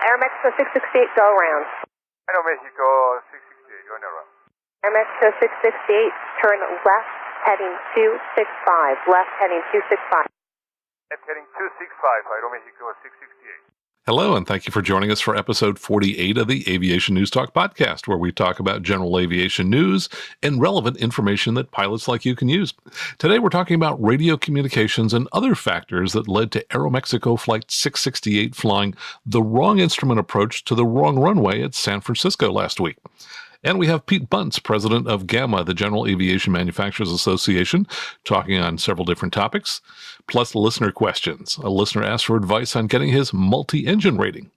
AeroMexico 668, go around. AeroMexico 668, going around. AeroMexico 668, turn left, heading 265. Left, heading 265. Left, heading 265, AeroMexico 668. Hello, and thank you for joining us for episode 48 of the Aviation News Talk podcast, where we talk about general aviation news and relevant information that pilots like you can use. Today, we're talking about radio communications and other factors that led to AeroMexico Flight 668 flying the wrong instrument approach to the wrong runway at San Francisco last week. And we have Pete Bunce, president of GAMA, the General Aviation Manufacturers Association, talking on several different topics, plus listener questions. A listener asked for advice on getting his multi-engine rating.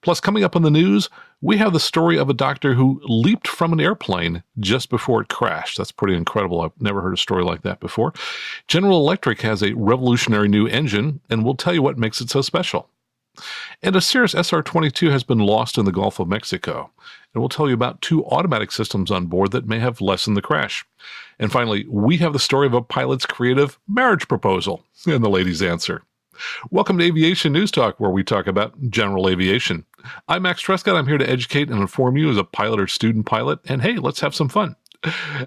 Plus, coming up on the news, we have the story of a doctor who leaped from an airplane just before it crashed. That's pretty incredible. I've never heard a story like that before. General Electric has a revolutionary new engine, and we'll tell you what makes it so special. And a Cirrus SR20 has been lost in the Gulf of Mexico. And we'll tell you about two automatic systems on board that may have lessened the crash. And finally, we have the story of a pilot's creative marriage proposal and the lady's answer. Welcome to Aviation News Talk, where we talk about general aviation. I'm Max Trescott. I'm here to educate and inform you as a pilot or student pilot. And hey, let's have some fun.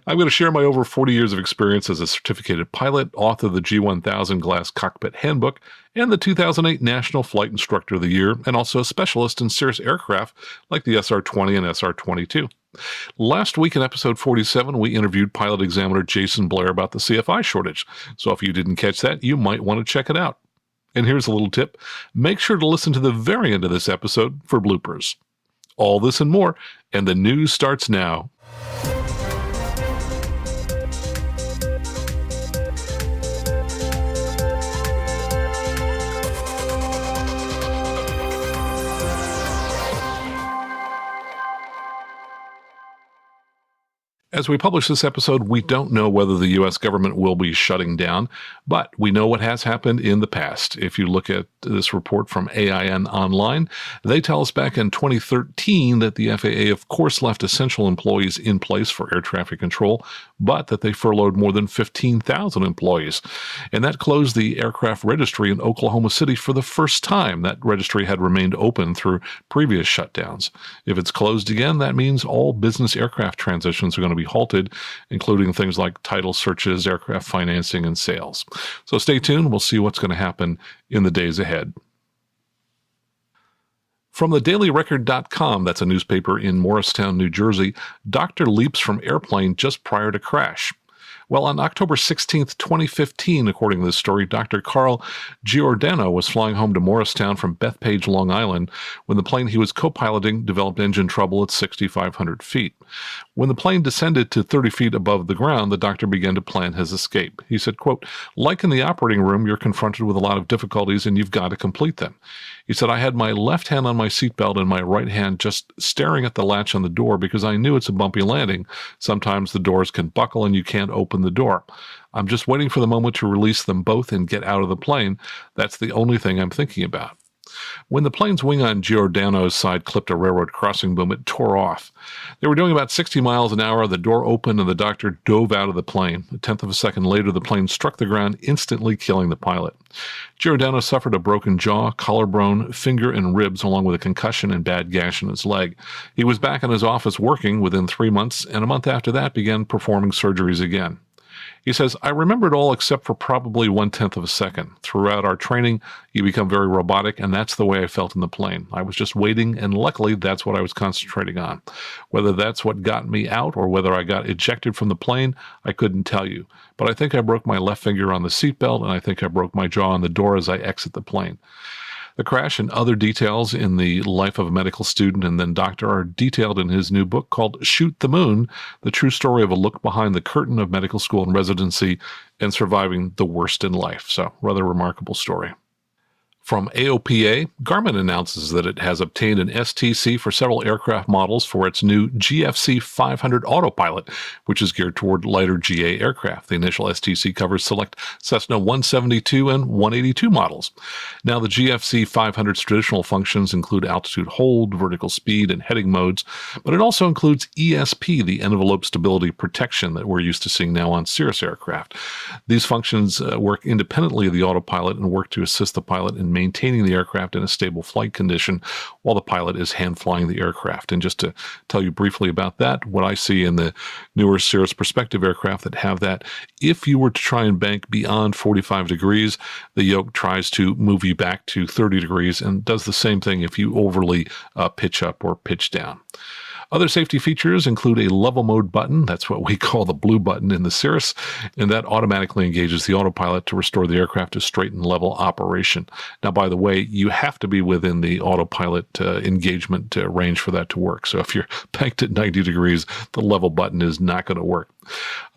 I'm going to share my over 40 years of experience as a certificated pilot, author of the G1000 Glass Cockpit Handbook, and the 2008 National Flight Instructor of the Year, and also a specialist in Cirrus aircraft like the SR20 and SR22. Last week in episode 47, we interviewed pilot examiner Jason Blair about the CFI shortage. So if you didn't catch that, you might want to check it out. And here's a little tip. Make sure to listen to the very end of this episode for bloopers. All this and more, and the news starts now. As we publish this episode, we don't know whether the U.S. government will be shutting down, but we know what has happened in the past. If you look at this report from AIN Online, they tell us back in 2013 that the FAA, of course, left essential employees in place for air traffic control, but that they furloughed more than 15,000 employees. And that closed the aircraft registry in Oklahoma City for the first time. That registry had remained open through previous shutdowns. If it's closed again, that means all business aircraft transitions are going to be halted, including things like title searches, aircraft financing, and sales. So stay tuned. We'll see what's going to happen in the days ahead. From the dailyrecord.com, that's a newspaper in Morristown, New Jersey, doctor leaps from airplane just prior to crash. Well, on October 16, 2015, according to this story, Dr. Carl Giordano was flying home to Morristown from Bethpage, Long Island, when the plane he was co-piloting developed engine trouble at 6,500 feet. When the plane descended to 30 feet above the ground, the doctor began to plan his escape. He said, quote, "Like in the operating room, you're confronted with a lot of difficulties and you've got to complete them." He said, "I had my left hand on my seatbelt and my right hand just staring at the latch on the door because I knew it's a bumpy landing. Sometimes the doors can buckle and you can't open the door. I'm just waiting for the moment to release them both and get out of the plane. That's the only thing I'm thinking about." When the plane's wing on Giordano's side clipped a railroad crossing boom, it tore off. They were doing about 60 miles an hour. The door opened and the doctor dove out of the plane. A tenth of a second later, the plane struck the ground, instantly killing the pilot. Giordano suffered a broken jaw, collarbone, finger, and ribs, along with a concussion and bad gash in his leg. He was back in his office working within 3 months, and a month after that began performing surgeries again. He says, "I remember it all except for probably 1/10 of a second. Throughout our training, you become very robotic, and that's the way I felt in the plane. I was just waiting, and luckily, that's what I was concentrating on. Whether that's what got me out or whether I got ejected from the plane, I couldn't tell you. But I think I broke my left finger on the seatbelt, and I think I broke my jaw on the door as I exit the plane." The crash and other details in the life of a medical student and then doctor are detailed in his new book called Shoot the Moon, the true story of a look behind the curtain of medical school and residency and surviving the worst in life. So, rather remarkable story. From AOPA, Garmin announces that it has obtained an STC for several aircraft models for its new GFC 500 Autopilot, which is geared toward lighter GA aircraft. The initial STC covers select Cessna 172 and 182 models. Now, the GFC 500's traditional functions include altitude hold, vertical speed, and heading modes, but it also includes ESP, the envelope stability protection that we're used to seeing now on Cirrus aircraft. These functions work independently of the autopilot and work to assist the pilot in maintaining the aircraft in a stable flight condition while the pilot is hand flying the aircraft. And just to tell you briefly about that, what I see in the newer Cirrus Perspective aircraft that have that, if you were to try and bank beyond 45 degrees, the yoke tries to move you back to 30 degrees and does the same thing if you overly pitch up or pitch down. Other safety features include a level mode button. That's what we call the blue button in the Cirrus, and that automatically engages the autopilot to restore the aircraft to straight and level operation. Now, by the way, you have to be within the autopilot engagement range for that to work. So if you're banked at 90 degrees, the level button is not going to work.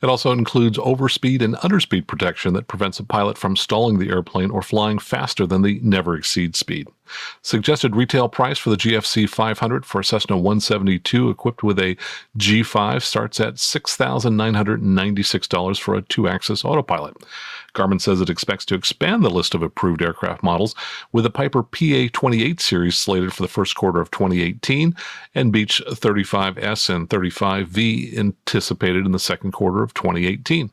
It also includes overspeed and underspeed protection that prevents a pilot from stalling the airplane or flying faster than the never exceed speed. Suggested retail price for the GFC 500 for a Cessna 172 equipped with a G5 starts at $6,996 for a 2-axis autopilot. Garmin says it expects to expand the list of approved aircraft models, with the Piper PA-28 series slated for the first quarter of 2018 and Beech 35S and 35V anticipated in the second quarter of 2018.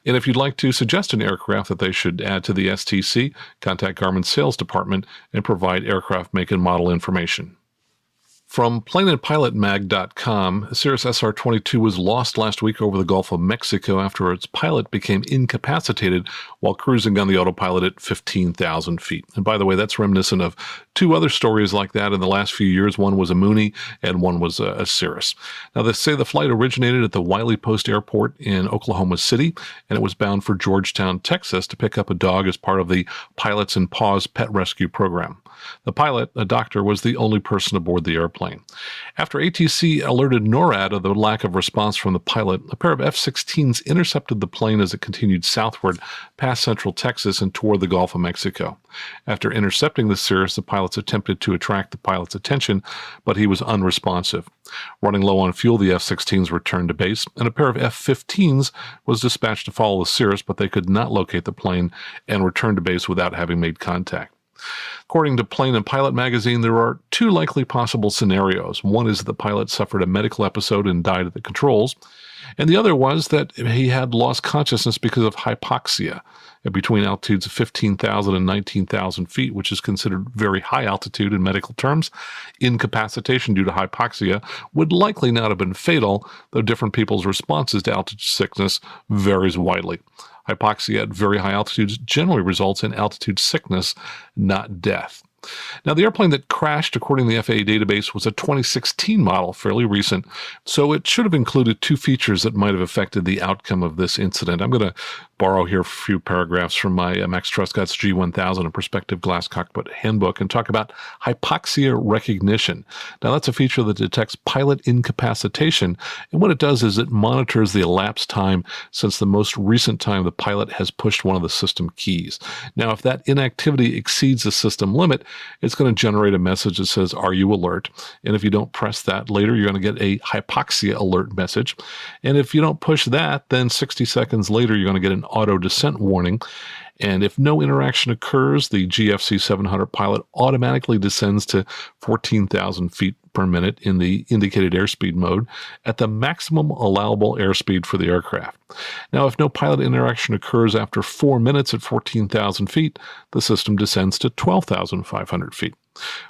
And if you'd like to suggest an aircraft that they should add to the STC, contact Garmin's sales department and provide aircraft make and model information. From planeandpilotmag.com, Cirrus SR20 was lost last week over the Gulf of Mexico after its pilot became incapacitated while cruising on the autopilot at 15,000 feet. And by the way, that's reminiscent of two other stories like that in the last few years. One was a Mooney and one was a Cirrus. Now, they say the flight originated at the Wiley Post Airport in Oklahoma City, and it was bound for Georgetown, Texas to pick up a dog as part of the Pilots in Paws pet rescue program. The pilot, a doctor, was the only person aboard the airplane. After ATC alerted NORAD of the lack of response from the pilot, a pair of F-16s intercepted the plane as it continued southward past central Texas and toward the Gulf of Mexico. After intercepting the Cirrus, the pilots attempted to attract the pilot's attention, but he was unresponsive. Running low on fuel, the F-16s returned to base, and a pair of F-15s was dispatched to follow the Cirrus, but they could not locate the plane and returned to base without having made contact. According to Plane and Pilot magazine, there are two likely possible scenarios. One is that the pilot suffered a medical episode and died at the controls, and the other was that he had lost consciousness because of hypoxia between altitudes of 15,000 and 19,000 feet, which is considered very high altitude in medical terms. Incapacitation due to hypoxia would likely not have been fatal, though different people's responses to altitude sickness varies widely. Hypoxia at very high altitudes generally results in altitude sickness, not death. Now, the airplane that crashed, according to the FAA database, was a 2016 model, fairly recent, so it should have included two features that might have affected the outcome of this incident. I'm going to borrow here a few paragraphs from my Max Truscott's G1000 and Perspective Glass Cockpit Handbook and talk about hypoxia recognition. Now, that's a feature that detects pilot incapacitation, and what it does is it monitors the elapsed time since the most recent time the pilot has pushed one of the system keys. Now, if that inactivity exceeds the system limit, it's going to generate a message that says, "Are you alert?" And if you don't press that later, you're going to get a hypoxia alert message. And if you don't push that, then 60 seconds later, you're going to get an auto descent warning. And if no interaction occurs, the GFC 700 pilot automatically descends to 14,000 feet per minute in the indicated airspeed mode at the maximum allowable airspeed for the aircraft. Now, if no pilot interaction occurs after 4 minutes at 14,000 feet, the system descends to 12,500 feet.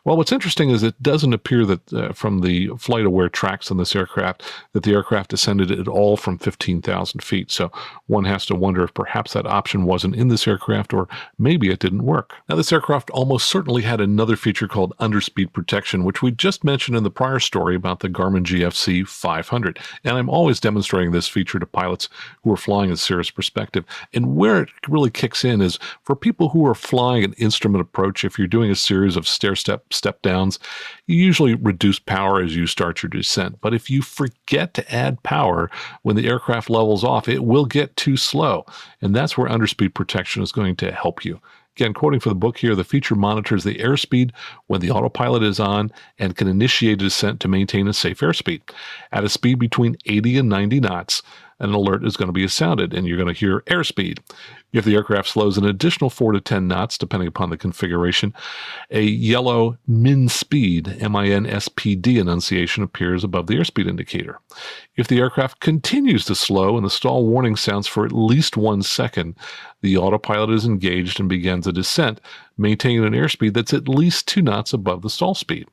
Well, what's interesting is it doesn't appear that from the flight-aware tracks on this aircraft that the aircraft descended at all from 15,000 feet. So one has to wonder if perhaps that option wasn't in this aircraft or maybe it didn't work. Now, this aircraft almost certainly had another feature called underspeed protection, which we just mentioned in the prior story about the Garmin GFC 500. And I'm always demonstrating this feature to pilots who are flying a Cirrus Perspective. And where it really kicks in is for people who are flying an instrument approach, if you're doing a series of step downs, you usually reduce power as you start your descent. But if you forget to add power when the aircraft levels off, it will get too slow. And that's where underspeed protection is going to help you. Again, quoting from the book here, the feature monitors the airspeed when the autopilot is on and can initiate a descent to maintain a safe airspeed. At a speed between 80 and 90 knots, an alert is going to be sounded, and you're going to hear airspeed. If the aircraft slows an additional 4 to 10 knots, depending upon the configuration, a yellow min speed, MINSPD enunciation appears above the airspeed indicator. If the aircraft continues to slow and the stall warning sounds for at least 1 second, the autopilot is engaged and begins a descent, maintaining an airspeed that's at least 2 knots above the stall speed.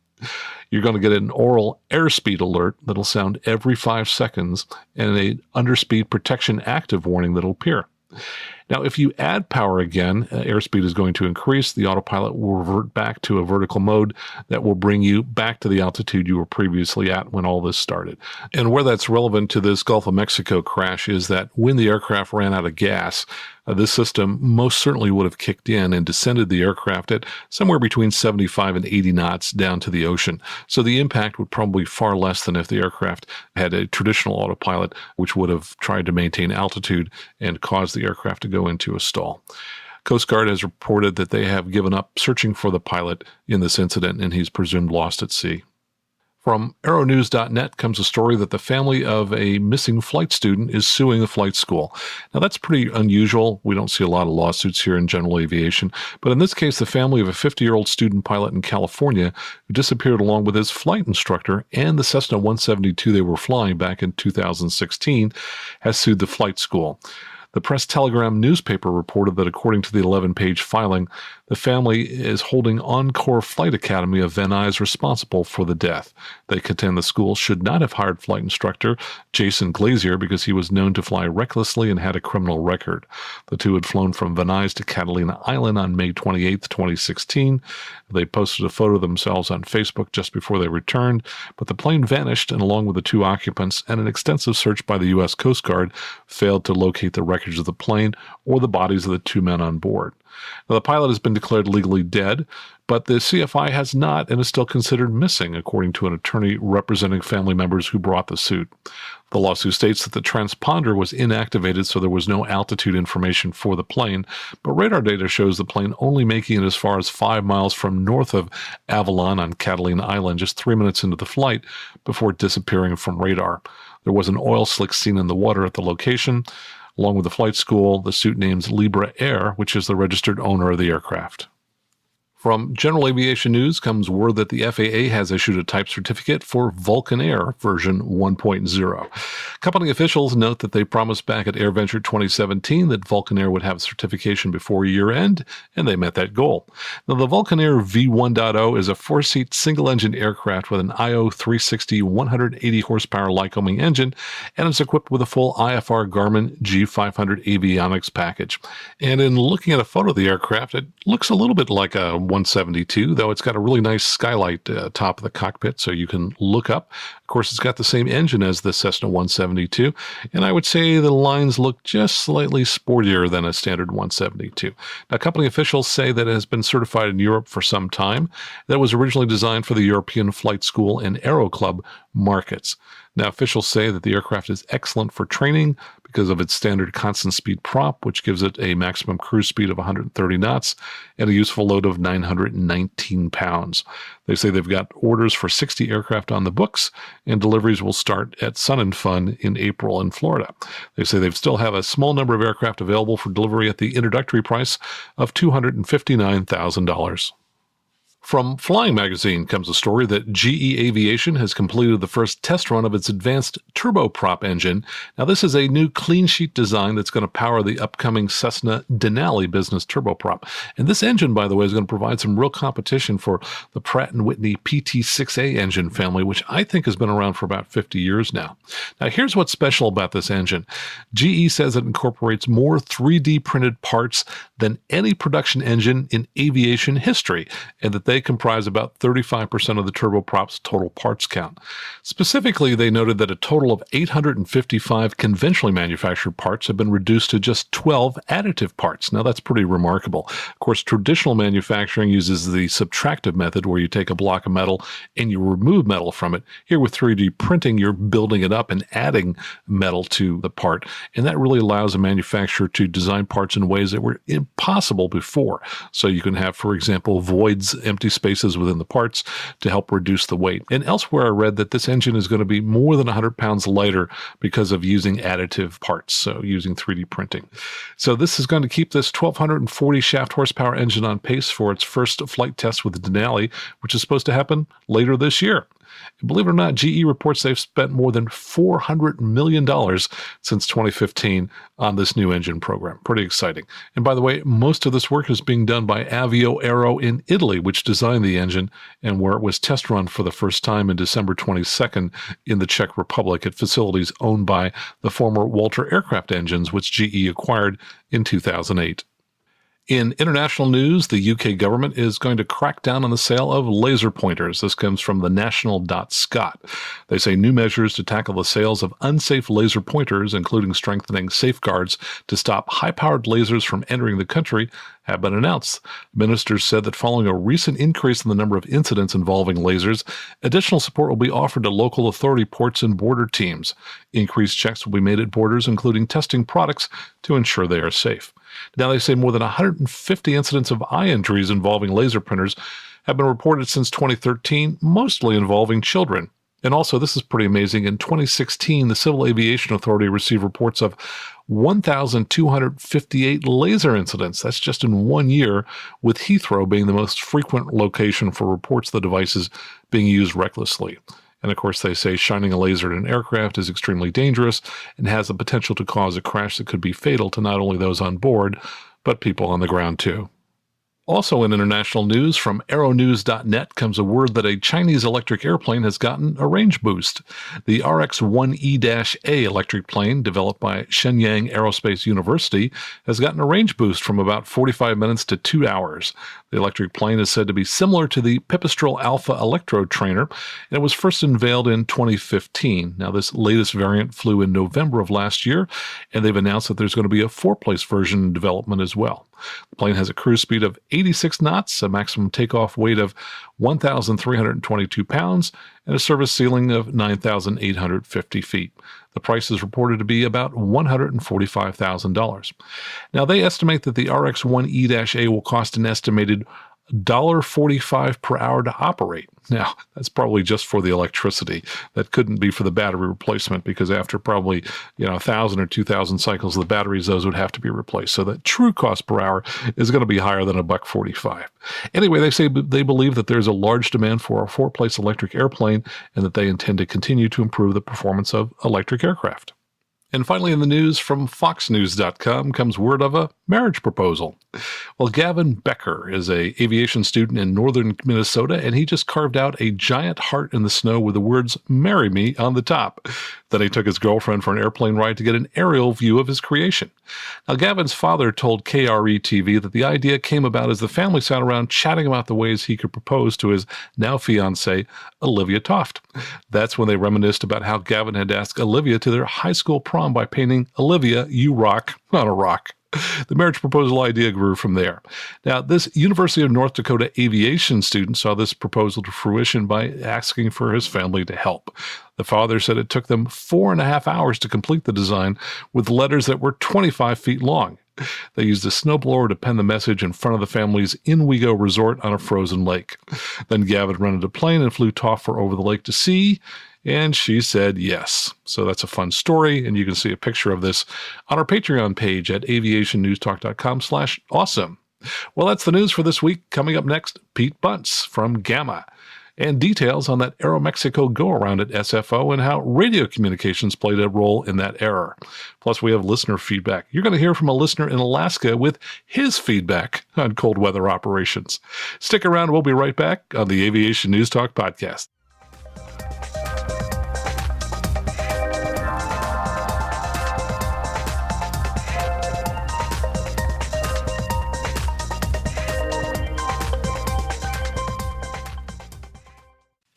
You're going to get an oral airspeed alert that'll sound every 5 seconds and an underspeed protection active warning that'll appear. Now, if you add power again, airspeed is going to increase. The autopilot will revert back to a vertical mode that will bring you back to the altitude you were previously at when all this started. And where that's relevant to this Gulf of Mexico crash is that when the aircraft ran out of gas, this system most certainly would have kicked in and descended the aircraft at somewhere between 75 and 80 knots down to the ocean. So the impact would probably be far less than if the aircraft had a traditional autopilot, which would have tried to maintain altitude and caused the aircraft to go into a stall. Coast Guard has reported that they have given up searching for the pilot in this incident, and he's presumed lost at sea. From aeronews.net comes a story that the family of a missing flight student is suing the flight school. Now, that's pretty unusual. We don't see a lot of lawsuits here in general aviation. But in this case, the family of a 50-year-old student pilot in California who disappeared along with his flight instructor and the Cessna 172 they were flying back in 2016 has sued the flight school. The Press-Telegram newspaper reported that according to the 11-page filing, the family is holding Encore Flight Academy of Van Nuys responsible for the death. They contend the school should not have hired flight instructor Jason Glazier because he was known to fly recklessly and had a criminal record. The two had flown from Van Nuys to Catalina Island on May 28, 2016. They posted a photo of themselves on Facebook just before they returned, but the plane vanished, and along with the 2 occupants and an extensive search by the U.S. Coast Guard failed to locate the wreckage of the plane or the bodies of the 2 men on board. Now, the pilot has been declared legally dead, but the CFI has not and is still considered missing, according to an attorney representing family members who brought the suit. The lawsuit states that the transponder was inactivated, so there was no altitude information for the plane, but radar data shows the plane only making it as far as 5 miles from north of Avalon on Catalina Island just 3 minutes into the flight before disappearing from radar. There was an oil slick seen in the water at the location. Along with the flight school, the suit names Libra Air, which is the registered owner of the aircraft. From General Aviation News comes word that the FAA has issued a type certificate for Vulcanair version 1.0. Company officials note that they promised back at AirVenture 2017 that Vulcanair would have certification before year-end, and they met that goal. Now, the Vulcanair V1.0 is a 4-seat single-engine aircraft with an IO360 180-horsepower Lycoming engine, and is equipped with a full IFR Garmin G500 avionics package. And in looking at a photo of the aircraft, it looks a little bit like a 172, though it's got a really nice skylight top of the cockpit, so you can look up. Of course, it's got the same engine as the Cessna 172, and I would say the lines look just slightly sportier than a standard 172. Now, company officials say that it has been certified in Europe for some time, that it was originally designed for the European Flight School and Aero Club markets. Now, officials say that the aircraft is excellent for training because of its standard constant speed prop, which gives it a maximum cruise speed of 130 knots and a useful load of 919 pounds. They say they've got orders for 60 aircraft on the books, and deliveries will start at Sun and Fun in April in Florida. They say they still have a small number of aircraft available for delivery at the introductory price of $259,000. From Flying Magazine comes a story that GE Aviation has completed the first test run of its advanced Turboprop engine. Now, this is a new clean sheet design that's going to power the upcoming Cessna Denali business turboprop. And this engine, by the way, is going to provide some real competition for the Pratt & Whitney PT6A engine family, which I think has been around for about 50 years now. Now, here's what's special about this engine. GE says it incorporates more 3D printed parts than any production engine in aviation history, and that they comprise about 35% of the turboprop's total parts count. Specifically, they noted that a total of 855 conventionally manufactured parts have been reduced to just 12 additive parts. Now, that's pretty remarkable. Of course, traditional manufacturing uses the subtractive method, where you take a block of metal and you remove metal from it. Here with 3D printing, you're building it up and adding metal to the part, and that really allows a manufacturer to design parts in ways that were impossible before. So you can have, for example, voids, empty spaces within the parts to help reduce the weight. And elsewhere I read that this engine is going to be more than 100 pounds lighter because of using additive parts, so using 3D printing. So this is going to keep this 1,240 shaft horsepower engine on pace for its first flight test with Denali, which is supposed to happen later this year. And believe it or not, GE reports they've spent more than $400 million since 2015 on this new engine program. Pretty exciting. And by the way, most of this work is being done by Avio Aero in Italy, which designed the engine and where it was test run for the first time in December 22nd in the Czech Republic at facilities owned by the former Walter Aircraft Engines, which GE acquired in 2008. In international news, the UK government is going to crack down on the sale of laser pointers. This comes from the National.Scot. They say new measures to tackle the sales of unsafe laser pointers, including strengthening safeguards to stop high-powered lasers from entering the country, have been announced. Ministers said that following a recent increase in the number of incidents involving lasers, additional support will be offered to local authority ports and border teams. Increased checks will be made at borders, including testing products to ensure they are safe. Now, they say more than 150 incidents of eye injuries involving laser printers have been reported since 2013, mostly involving children. And also, this is pretty amazing, in 2016, the Civil Aviation Authority received reports of 1,258 laser incidents. That's just in 1 year, with Heathrow being the most frequent location for reports of the devices being used recklessly. And of course, they say shining a laser at an aircraft is extremely dangerous and has the potential to cause a crash that could be fatal to not only those on board, but people on the ground too. Also in international news, from aeronews.net comes a word that a Chinese electric airplane has gotten a range boost. The RX-1E-A electric plane, developed by Shenyang Aerospace University, has gotten a range boost from about 45 minutes to 2 hours. The electric plane is said to be similar to the Pipistrel Alpha electrode trainer, and it was first unveiled in 2015. Now, this latest variant flew in November of last year, and they've announced that there's going to be a four-place version in development as well. The plane has a cruise speed of 86 knots, a maximum takeoff weight of 1,322 pounds, and a service ceiling of 9,850 feet. The price is reported to be about $145,000. Now, they estimate that the RX-1E-A will cost an estimated $1.45 per hour to operate. Now, that's probably just for the electricity. That couldn't be for the battery replacement, because after probably 1,000 or 2,000 cycles of the batteries, those would have to be replaced. So the true cost per hour is going to be higher than $1.45. Anyway, they say they believe that there's a large demand for a four-place electric airplane and that they intend to continue to improve the performance of electric aircraft. And finally in the news, from foxnews.com comes word of a marriage proposal. Well, Gavin Becker is an aviation student in northern Minnesota, and he just carved out a giant heart in the snow with the words, "Marry me," on the top. Then he took his girlfriend for an airplane ride to get an aerial view of his creation. Now, Gavin's father told KRE-TV that the idea came about as the family sat around chatting about the ways he could propose to his now fiancée, Olivia Toft. That's when they reminisced about how Gavin had asked Olivia to their high school prom by painting "Olivia, you rock" on a rock. The marriage proposal idea grew from there. Now, this University of North Dakota aviation student saw this proposal to fruition by asking for his family to help. The father said it took them 4.5 hours to complete the design with letters that were 25 feet long. They used a snowblower to pen the message in front of the family's Inwego resort on a frozen lake. Then Gavin rented a plane and flew Toffer over the lake to see, and she said yes. So that's a fun story, and you can see a picture of this on our Patreon page at aviationnewstalk.com/awesome. Well, that's the news for this week. Coming up next, Pete Bunce from GAMA, and details on that AeroMexico go-around at SFO and how radio communications played a role in that error. Plus, we have listener feedback. You're going to hear from a listener in Alaska with his feedback on cold weather operations. Stick around. We'll be right back on the Aviation News Talk podcast.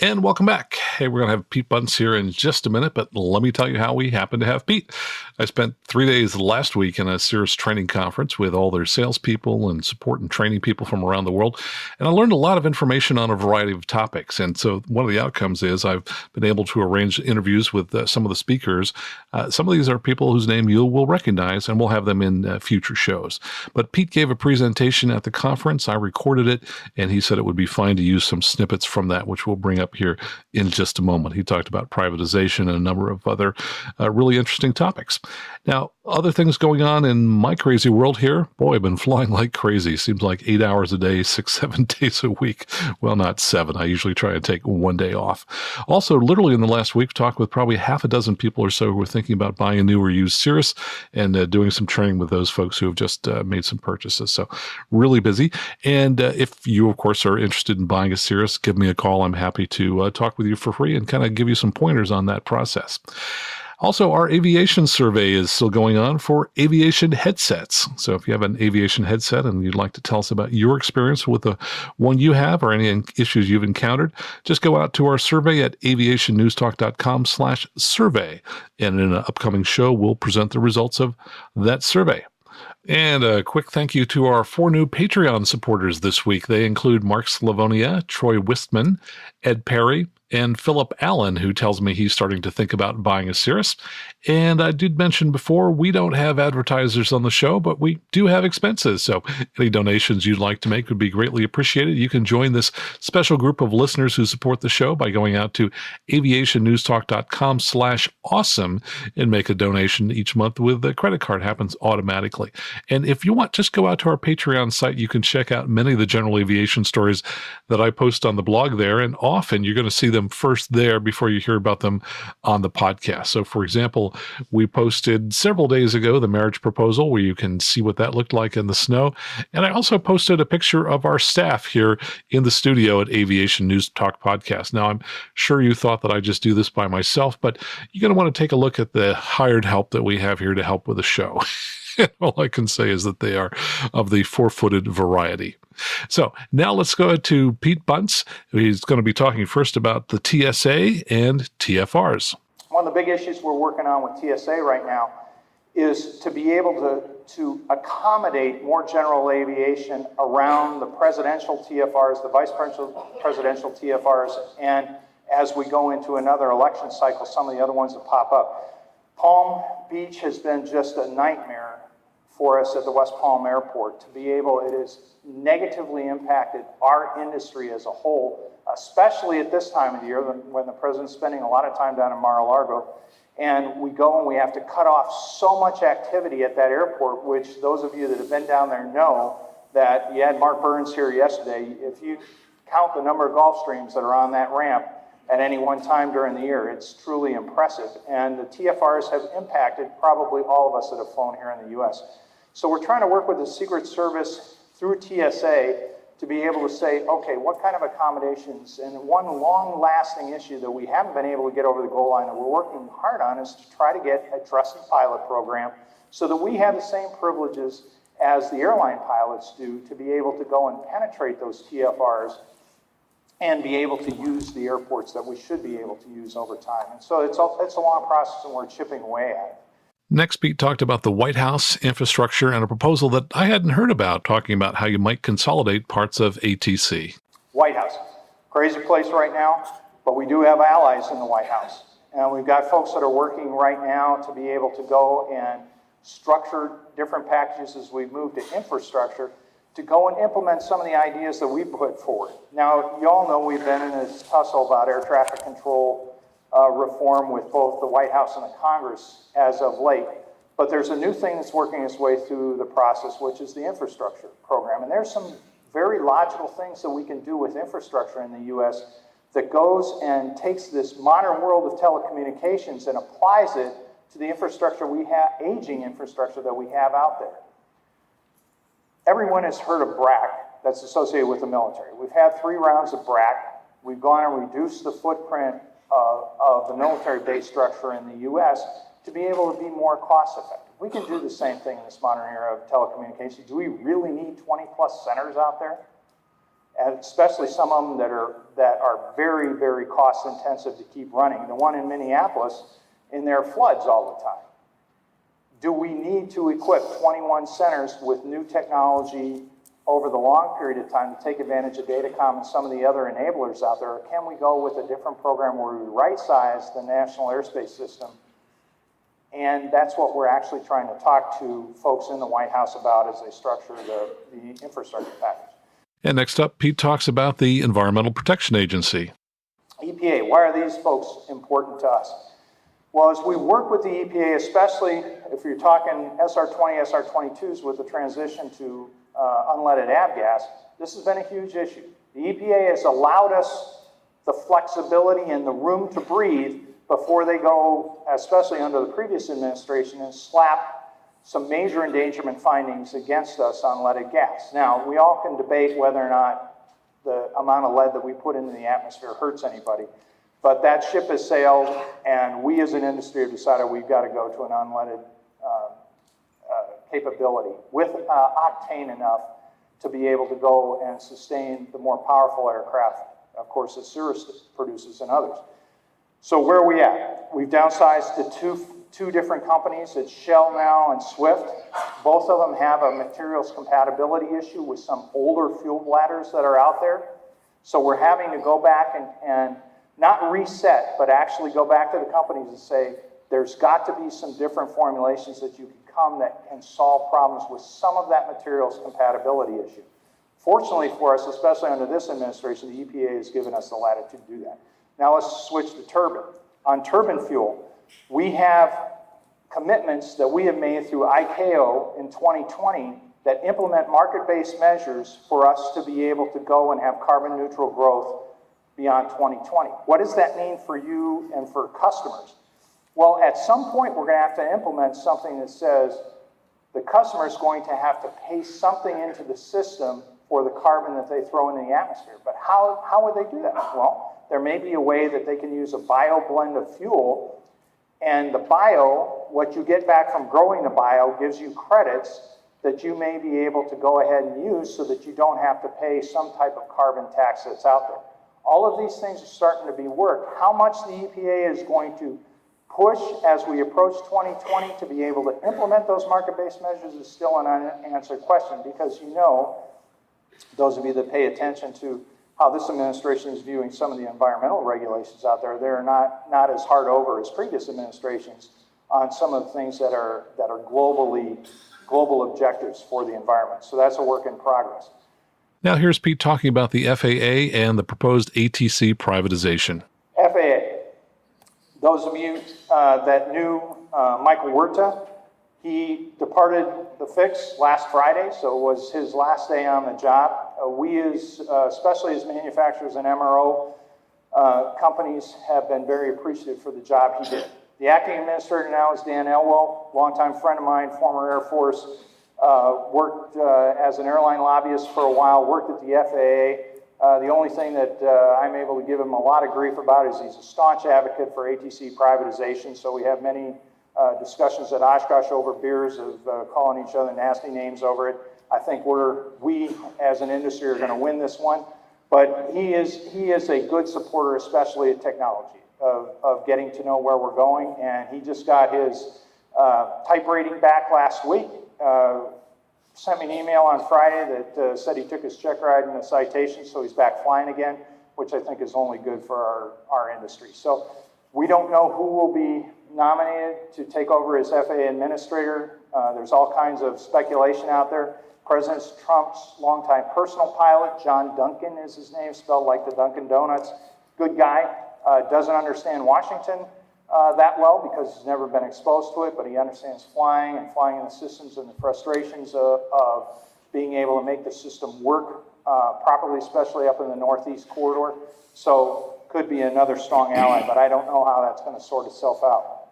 And welcome back. Hey, we're going to have Pete Bunce here in just a minute, but let me tell you how we happen to have Pete. I spent 3 days last week in a Cirrus training conference with all their salespeople and support and training people from around the world, and I learned a lot of information on a variety of topics. And so one of the outcomes is I've been able to arrange interviews with some of the speakers. Some of these are people whose name you will recognize, and we'll have them in future shows. But Pete gave a presentation at the conference. I recorded it, and he said it would be fine to use some snippets from that, which we'll bring up here in just a moment. He talked about privatization and a number of other really interesting topics. Now, other things going on in my crazy world here. Boy, I've been flying like crazy. Seems like 8 hours a day, 6-7 days a week. Well, not 7. I usually try and take one day off. Also, literally in the last week, talked with probably half a dozen people or so who were thinking about buying a new or used Cirrus and doing some training with those folks who have just made some purchases. So really busy. And if you, of course, are interested in buying a Cirrus, give me a call. I'm happy to talk with you for free and kind of give you some pointers on that process. Also, our aviation survey is still going on for Aviation Headsets. So if you have an aviation headset and you'd like to tell us about your experience with the one you have or any issues you've encountered, just go out to our survey at aviationnewstalk.com/survey. And in an upcoming show, we'll present the results of that survey. And a quick thank you to our 4 new Patreon supporters this week. They include Mark Slavonia, Troy Wistman, Ed Perry, and Philip Allen, who tells me he's starting to think about buying a Cirrus. And I did mention before, we don't have advertisers on the show, but we do have expenses. So any donations you'd like to make would be greatly appreciated. You can join this special group of listeners who support the show by going out to aviationnewstalk.com/awesome and make a donation each month with a credit card. Happens automatically. And if you want, just go out to our Patreon site. You can check out many of the general aviation stories that I post on the blog there. And often you're going to see them first there before you hear about them on the podcast. So, for example, we posted several days ago the marriage proposal, where you can see what that looked like in the snow. And I also posted a picture of our staff here in the studio at Aviation News Talk Podcast. Now, I'm sure you thought that I just do this by myself, but you're going to want to take a look at the hired help that we have here to help with the show. All I can say is that they are of the 4-footed variety. So now let's go to Pete Bunce. He's going to be talking first about the TSA and TFRs. One of the big issues we're working on with TSA right now is to be able to accommodate more general aviation around the presidential TFRs, the vice presidential TFRs, and as we go into another election cycle, some of the other ones that pop up. Palm Beach has been just a nightmare for us at the West Palm Airport to be able, it has negatively impacted our industry as a whole, especially at this time of the year when the president's spending a lot of time down in Mar-a-Lago. And we go and we have to cut off so much activity at that airport, which those of you that have been down there know that you had Mark Burns here yesterday. If you count the number of Gulf Streams that are on that ramp at any one time during the year, it's truly impressive. And the TFRs have impacted probably all of us that have flown here in the U.S. So we're trying to work with the Secret Service through TSA to be able to say, okay, what kind of accommodations? And one long-lasting issue that we haven't been able to get over the goal line that we're working hard on is to try to get a trusted pilot program so that we have the same privileges as the airline pilots do to be able to go and penetrate those TFRs and be able to use the airports that we should be able to use over time. And so it's a long process and we're chipping away at it. Next, Pete talked about the White House infrastructure and a proposal that I hadn't heard about, talking about how you might consolidate parts of ATC. White House, crazy place right now, but we do have allies in the White House. And we've got folks that are working right now to be able to go and structure different packages as we move to infrastructure to go and implement some of the ideas that we put forward. Now, you all know we've been in this tussle about air traffic control reform with both the White House and the Congress as of late. But there's a new thing that's working its way through the process, which is the infrastructure program. And there's some very logical things that we can do with infrastructure in the U.S. that goes and takes this modern world of telecommunications and applies it to the infrastructure we have, aging infrastructure that we have out there. Everyone has heard of BRAC that's associated with the military. We've had 3 rounds of BRAC. We've gone and reduced the footprint of the military-based structure in the U.S. to be able to be more cost-effective. We can do the same thing in this modern era of telecommunications. Do we really need 20-plus centers out there? and especially some of them that are very, very cost intensive to keep running. The one in Minneapolis, in their floods all the time. Do we need to equip 21 centers with new technology over the long period of time to take advantage of Datacom and some of the other enablers out there? Or can we go with a different program where we right-size the national airspace system? And that's what we're actually trying to talk to folks in the White House about as they structure the infrastructure package. And next up, Pete talks about the Environmental Protection Agency. EPA, why are these folks important to us? Well, as we work with the EPA, especially if you're talking SR20, SR22s with the transition to unleaded avgas, this has been a huge issue. The EPA has allowed us the flexibility and the room to breathe before they go, especially under the previous administration, and slap some major endangerment findings against us on leaded gas. Now, we all can debate whether or not the amount of lead that we put into the atmosphere hurts anybody, but that ship has sailed, and we as an industry have decided we've got to go to an unleaded capability with octane enough to be able to go and sustain the more powerful aircraft, of course, that Cirrus produces and others. So where are we at? We've downsized to two different companies. It's Shell now and Swift. Both of them have a materials compatibility issue with some older fuel bladders that are out there. So we're having to go back and not reset, but actually go back to the companies and say, there's got to be some different formulations that you can come that can solve problems with some of that materials compatibility issue. Fortunately for us, especially under this administration, the EPA has given us the latitude to do that. Now let's switch to turbine. On turbine fuel, we have commitments that we have made through ICAO in 2020 that implement market-based measures for us to be able to go and have carbon neutral growth beyond 2020. What does that mean for you and for customers? Well, at some point, we're going to have to implement something that says the customer is going to have to pay something into the system for the carbon that they throw into the atmosphere. But how would they do that? Well, there may be a way that they can use a bio blend of fuel, and the bio, what you get back from growing the bio, gives you credits that you may be able to go ahead and use so that you don't have to pay some type of carbon tax that's out there. All of these things are starting to be worked. How much the EPA is going to push as we approach 2020 to be able to implement those market-based measures is still an unanswered question, because you know, those of you that pay attention to how this administration is viewing some of the environmental regulations out there, they're not as hard over as previous administrations on some of the things that are global objectives for the environment. So that's a work in progress. Now here's Pete talking about the FAA and the proposed ATC privatization. FAA. Those of you that knew Michael Huerta, he departed the fix last Friday, so it was his last day on the job. We, especially as manufacturers and MRO companies, have been very appreciative for the job he did. The acting administrator now is Dan Elwell, longtime friend of mine, former Air Force, worked as an airline lobbyist for a while, worked at the FAA. The only thing that I'm able to give him a lot of grief about is he's a staunch advocate for ATC privatization, so we have many discussions at Oshkosh over beers of calling each other nasty names over it. I think we as an industry are going to win this one, but he is a good supporter, especially of technology, of getting to know where we're going, and he just got his type rating back last week. Sent me an email on Friday that said he took his check ride and a citation, so he's back flying again, which I think is only good for our industry. So we don't know who will be nominated to take over as FAA administrator. There's all kinds of speculation out there. President Trump's longtime personal pilot, John Duncan is his name, spelled like the Dunkin' Donuts. Good guy, doesn't understand Washington that well because he's never been exposed to it, but he understands flying and flying in the systems and the frustrations of being able to make the system work properly, especially up in the Northeast corridor. So could be another strong ally, but I don't know how that's going to sort itself out.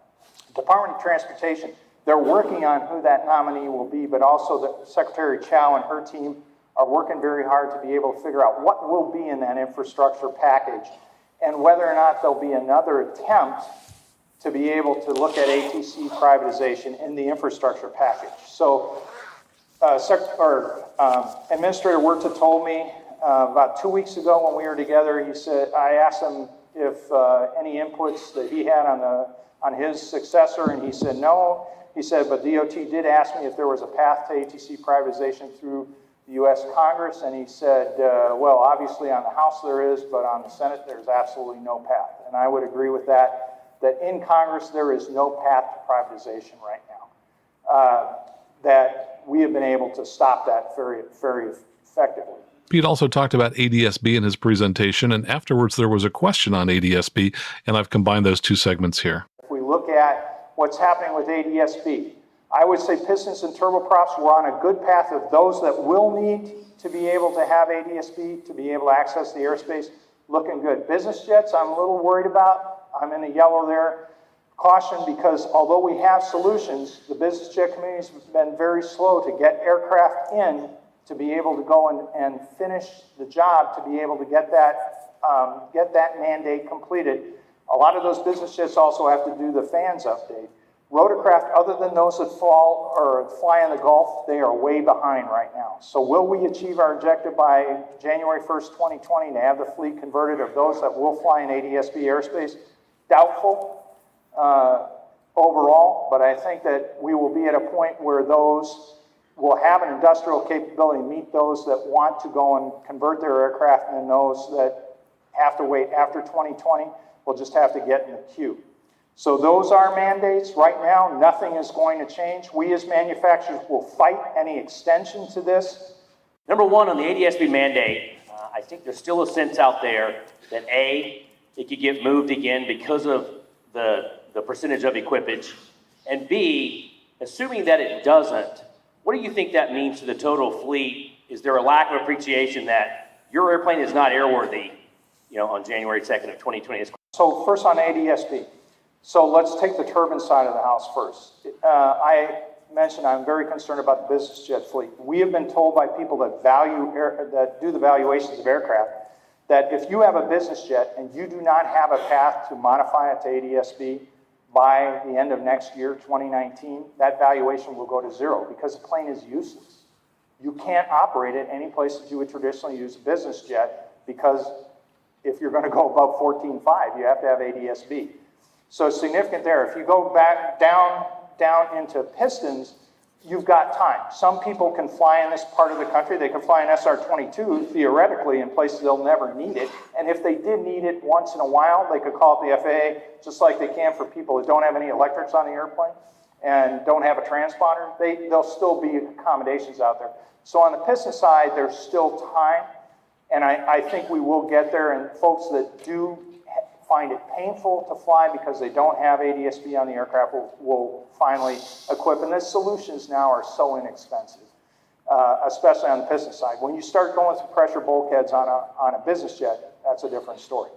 Department of Transportation, they're working on who that nominee will be, but also the Secretary Chow and her team are working very hard to be able to figure out what will be in that infrastructure package and whether or not there'll be another attempt to be able to look at ATC privatization in the infrastructure package. So Administrator Huerta told me about 2 weeks ago when we were together, he said, I asked him if any inputs that he had on his successor, and he said no. He said, but DOT did ask me if there was a path to ATC privatization through the U.S. Congress, and he said, well, obviously on the House there is, but on the Senate there's absolutely no path. And I would agree with that in Congress there is no path to privatization right now. That we have been able to stop that very, very effectively. Pete also talked about ADS-B in his presentation, and afterwards there was a question on ADS-B, and I've combined those two segments here. If we look at what's happening with ADS-B, I would say pistons and turboprops were on a good path of those that will need to be able to have ADS-B, to be able to access the airspace, looking good. Business jets, I'm a little worried about. I'm in the yellow there. Caution, because although we have solutions, the business jet community has been very slow to get aircraft in to be able to go and finish the job, to be able to get that mandate completed. A lot of those business jets also have to do the fans update. Rotorcraft, other than those that fall or fly in the Gulf, they are way behind right now. So will we achieve our objective by January 1st, 2020 to have the fleet converted of those that will fly in ADS-B airspace? Doubtful overall, but I think that we will be at a point where those will have an industrial capability to meet those that want to go and convert their aircraft, and then those that have to wait after 2020 will just have to get in the queue. So those are mandates. Right now, nothing is going to change. We as manufacturers will fight any extension to this. Number one, on the ADS-B mandate, I think there's still a sense out there that A, it could get moved again because of the percentage of equipage, and B, assuming that it doesn't, what do you think that means to the total fleet? Is there a lack of appreciation that your airplane is not airworthy, on January 2nd of 2020? So first on ADS-B. So let's take the turbine side of the house first. I mentioned I'm very concerned about the business jet fleet. We have been told by people that do the valuations of aircraft that if you have a business jet and you do not have a path to modify it to ADS-B by the end of next year, 2019, that valuation will go to zero because the plane is useless. You can't operate it any place that you would traditionally use a business jet, because if you're going to go above 14.5, you have to have ADS-B. So significant there. If you go back down into pistons, you've got time. Some people can fly in this part of the country. They can fly an SR20 theoretically in places they'll never need it. And if they did need it once in a while, they could call up the FAA, just like they can for people that don't have any electrics on the airplane and don't have a transponder. There'll still be accommodations out there. So on the piston side, there's still time. And I think we will get there. And folks that do find it painful to fly because they don't have ADS-B on the aircraft will finally equip. And the solutions now are so inexpensive, especially on the piston side. When you start going through pressure bulkheads on a business jet, that's a different story.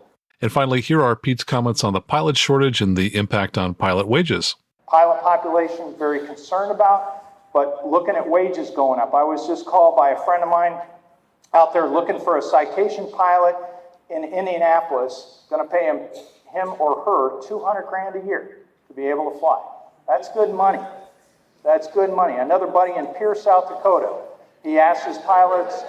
And finally, here are Pete's comments on the pilot shortage and the impact on pilot wages. Pilot population, very concerned about, but looking at wages going up. I was just called by a friend of mine out there looking for a citation pilot in Indianapolis, going to pay him or her $200,000 a year to be able to fly. That's good money. That's good money. Another buddy in Pierce, South Dakota, he asked his pilots,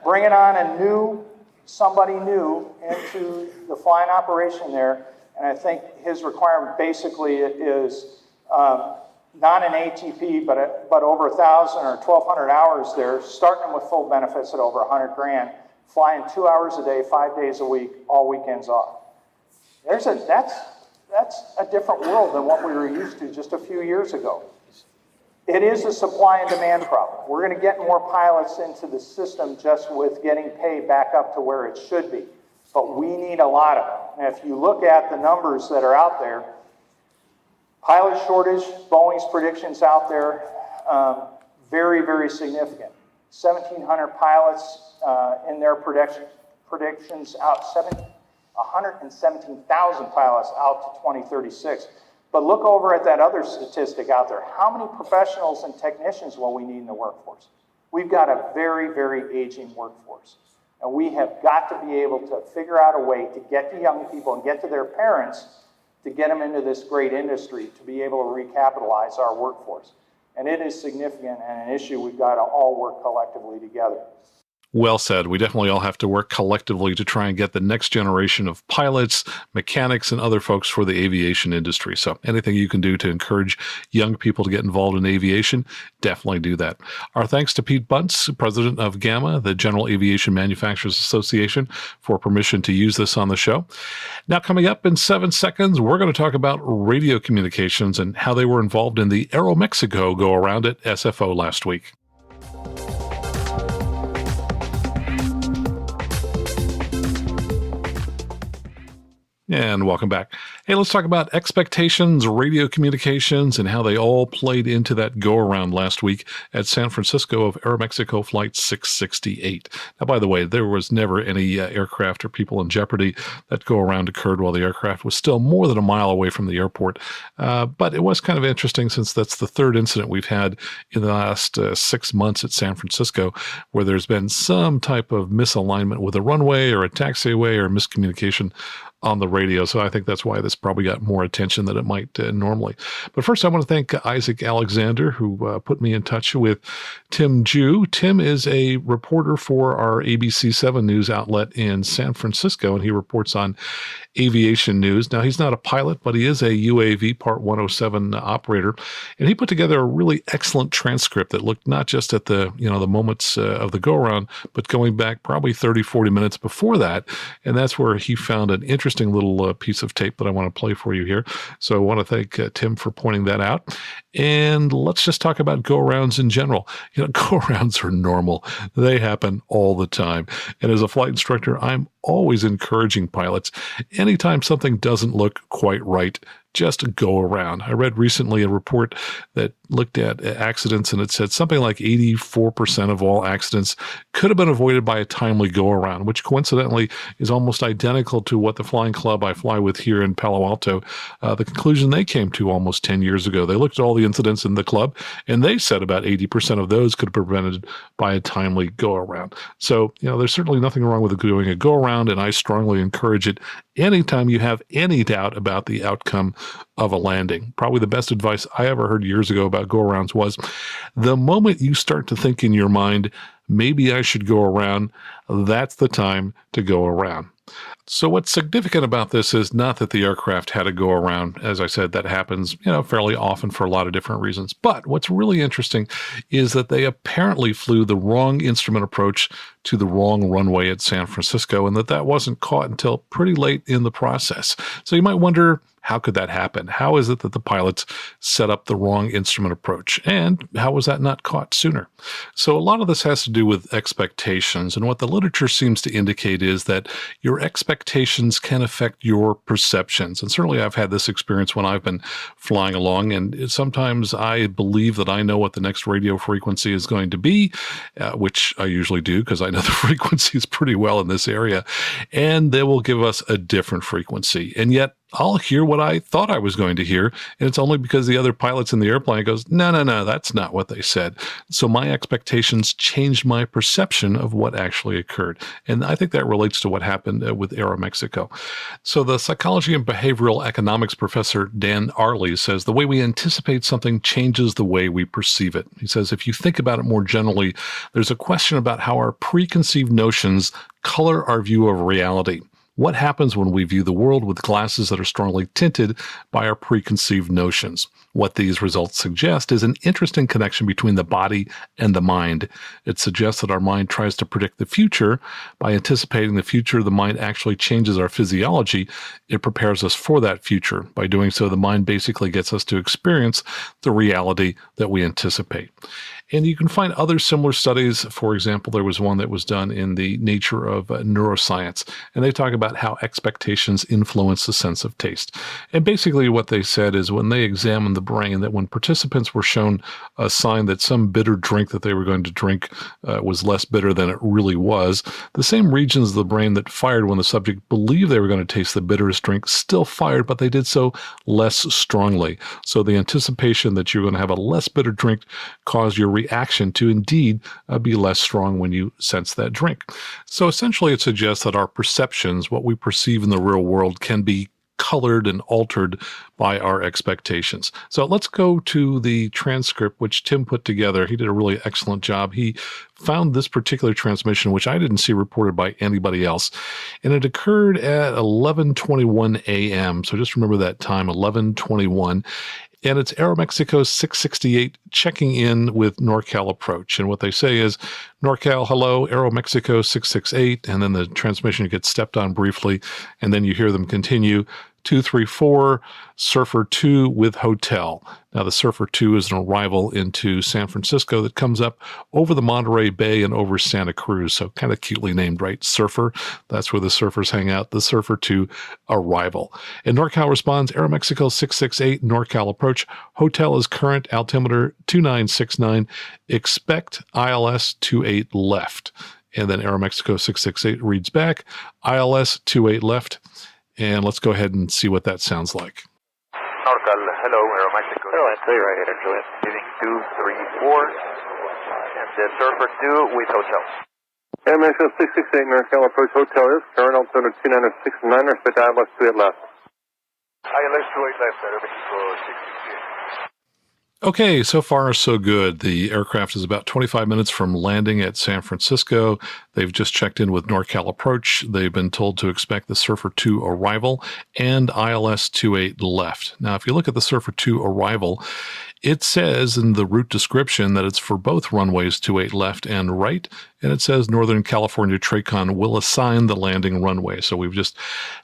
bringing on somebody new into the flying operation there, and I think his requirement basically is not an ATP, but over 1,000 or 1,200 hours there, starting with full benefits at over $100,000. Flying 2 hours a day, 5 days a week, all weekends off. That's a different world than what we were used to just a few years ago. It is a supply and demand problem. We're going to get more pilots into the system just with getting pay back up to where it should be. But we need a lot of them. And if you look at the numbers that are out there, pilot shortage, Boeing's predictions out there, very, very significant. 1,700 pilots in their predictions out, 117,000 pilots out to 2036. But look over at that other statistic out there. How many professionals and technicians will we need in the workforce? We've got a very, very aging workforce. And we have got to be able to figure out a way to get to young people and get to their parents to get them into this great industry, to be able to recapitalize our workforce. And it is significant and an issue we've got to all work collectively together. Well said. We definitely all have to work collectively to try and get the next generation of pilots, mechanics, and other folks for the aviation industry. So anything you can do to encourage young people to get involved in aviation, definitely do that. Our thanks to Pete Bunce, president of GAMA, the General Aviation Manufacturers Association, for permission to use this on the show. Now, coming up in 7 seconds, we're going to talk about radio communications and how they were involved in the AeroMexico go-around at SFO last week. And welcome back. Hey, let's talk about expectations, radio communications, and how they all played into that go-around last week at San Francisco of AeroMexico Flight 668. Now, by the way, there was never any aircraft or people in jeopardy. That go-around occurred while the aircraft was still more than a mile away from the airport. But it was kind of interesting since that's the third incident we've had in the last 6 months at San Francisco where there's been some type of misalignment with a runway or a taxiway or miscommunication on the radio. So I think that's why this probably got more attention than it might normally. But first, I want to thank Isaac Alexander, who put me in touch with Tim Jew. Tim is a reporter for our ABC7 news outlet in San Francisco, and he reports on aviation news. Now, he's not a pilot, but he is a UAV Part 107 operator, and he put together a really excellent transcript that looked not just at the moments of the go-around, but going back probably 30, 40 minutes before that, and that's where he found an interesting little piece of tape that I want to play for you here. So I want to thank Tim for pointing that out. And let's just talk about go-arounds in general. Go-arounds are normal. They happen all the time. And as a flight instructor, I'm always encouraging pilots, anytime something doesn't look quite right, just go around. I read recently a report that looked at accidents, and it said something like 84% of all accidents could have been avoided by a timely go-around, which coincidentally is almost identical to what the flying club I fly with here in Palo Alto, the conclusion they came to almost 10 years ago. They looked at all the incidents in the club, and they said about 80% of those could have been prevented by a timely go-around. So, there's certainly nothing wrong with doing a go-around, and I strongly encourage it anytime you have any doubt about the outcome of a landing. Probably the best advice I ever heard years ago about go-arounds was, the moment you start to think in your mind, maybe I should go around, that's the time to go around. So what's significant about this is not that the aircraft had to go around. As I said, that happens, fairly often for a lot of different reasons. But what's really interesting is that they apparently flew the wrong instrument approach to the wrong runway at San Francisco, and that wasn't caught until pretty late in the process. So you might wonder, how could that happen? How is it that the pilots set up the wrong instrument approach? And how was that not caught sooner? So a lot of this has to do with expectations. And what the literature seems to indicate is that your expectations can affect your perceptions. And certainly I've had this experience when I've been flying along. And sometimes I believe that I know what the next radio frequency is going to be, which I usually do because I know the frequencies pretty well in this area. And they will give us a different frequency. And yet, I'll hear what I thought I was going to hear, and it's only because the other pilots in the airplane goes, no, that's not what they said. So my expectations changed my perception of what actually occurred. And I think that relates to what happened with AeroMexico. So the psychology and behavioral economics professor Dan Arley says the way we anticipate something changes the way we perceive it. He says if you think about it more generally, there's a question about how our preconceived notions color our view of reality. What happens when we view the world with glasses that are strongly tinted by our preconceived notions? What these results suggest is an interesting connection between the body and the mind. It suggests that our mind tries to predict the future. By anticipating the future, the mind actually changes our physiology. It prepares us for that future. By doing so, the mind basically gets us to experience the reality that we anticipate. And you can find other similar studies. For example, there was one that was done in the Nature of Neuroscience, and they talk about how expectations influence the sense of taste. And basically what they said is when they examined the brain, that when participants were shown a sign that some bitter drink that they were going to drink was less bitter than it really was, the same regions of the brain that fired when the subject believed they were going to taste the bitterest drink still fired, but they did so less strongly. So the anticipation that you're going to have a less bitter drink caused your reaction to indeed be less strong when you sense that drink. So essentially it suggests that our perceptions, what we perceive in the real world, can be colored and altered by our expectations. So let's go to the transcript, which Tim put together. He did a really excellent job. He found this particular transmission, which I didn't see reported by anybody else, and it occurred at 11:21 a.m. So just remember that time, 11:21. And it's AeroMexico 668 checking in with NorCal approach. And what they say is, NorCal, hello, AeroMexico 668. And then the transmission gets stepped on briefly. And then you hear them continue, 234, Surfer 2 with hotel. Now, the Surfer 2 is an arrival into San Francisco that comes up over the Monterey Bay and over Santa Cruz. So kind of cutely named, right? Surfer. That's where the surfers hang out. The Surfer 2 arrival. And NorCal responds, AeroMexico 668, NorCal approach. Hotel is current, altimeter 2969. Expect ILS 28 left. And then AeroMexico 668 reads back, ILS 28 left. And let's go ahead and see what that sounds like. NorCal, hello, AeroMexico. Hello, I say right here, Juliet. Heading 234, and the Surfer 2 with hotel. AeroMexico 668, NorCal approach hotel is current altimeter 2969, respect ILS 28 left. ILS 28 left, AeroMexico 668. Okay, so far so good. The aircraft is about 25 minutes from landing at San Francisco. They've just checked in with NorCal approach. They've been told to expect the Surfer 2 arrival and ILS 28 left. Now, if you look at the Surfer 2 arrival, it says in the route description that it's for both runways 28 left and right, and it says Northern California TRACON will assign the landing runway. So we've just